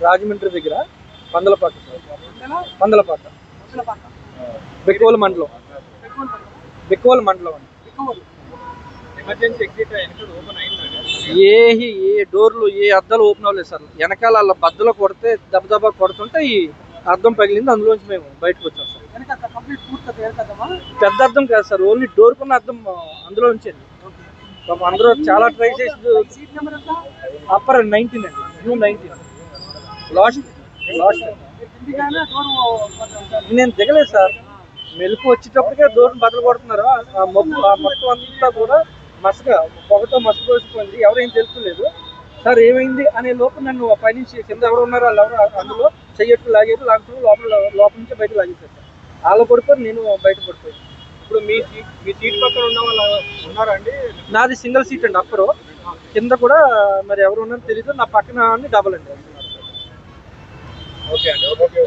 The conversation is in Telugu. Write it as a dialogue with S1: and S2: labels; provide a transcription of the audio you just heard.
S1: రాజమండ్రి దగ్గర పందలపాక సార్. పందలపాక బెక్కోలు మండలం. బెక్కోలు మండలం అండి.
S2: ఎమర్జెన్సీ ఎగ్జిట్ ఓపెన్ అయిందండి.
S1: ఏ డోర్లు ఏ అద్దాలు ఓపెన్ అవ్వలేదు సార్. వెనకాల వాళ్ళ బద్దలు కొడితే దెబ్బ కొడుతుంటే ఈ అద్దం పగిలింది. అందులోంచి మేము బయటకు వచ్చాం సార్. పెద్ద అద్దం కాదు సార్, ఓన్లీ డోర్ కున్న అద్దం అందులో ఉంచండి. అందరూ చాలా ట్రై చేసి అప్పర్ 19 అండి, జూన్ 19 లాస్ట్. నేను దిగలేదు సార్. మెలకు వచ్చేటప్పటికే డోర్ని బద్దలు కొడుతున్నారు. ఆ మొత్తం అంతా కూడా మసక పొగతో మసకపోసిపోయింది. ఎవరేం తెలుసుకోలేదు సార్. ఏమైంది అనే లోపు నన్ను పైనుంచి కింద ఎవరు ఉన్నారో వాళ్ళు ఎవరు అందులో చెయ్యట్లు లాగేది, లాగుతూ లోపల నుంచి బయట లాగేశారు సార్. వాళ్ళు పడిపోయి నేను బయట పడిపోయాను.
S2: ఇప్పుడు మీ సీట్ పక్కన ఉన్న వాళ్ళు ఉన్నారా అండి?
S1: నాది సింగిల్ సీట్ అండి. అప్పరు కింద కూడా మరి ఎవరు ఉన్నారో తెలీదు. నా పక్కన డబల్ అండి.
S2: ఓకే అండి. ఓకే.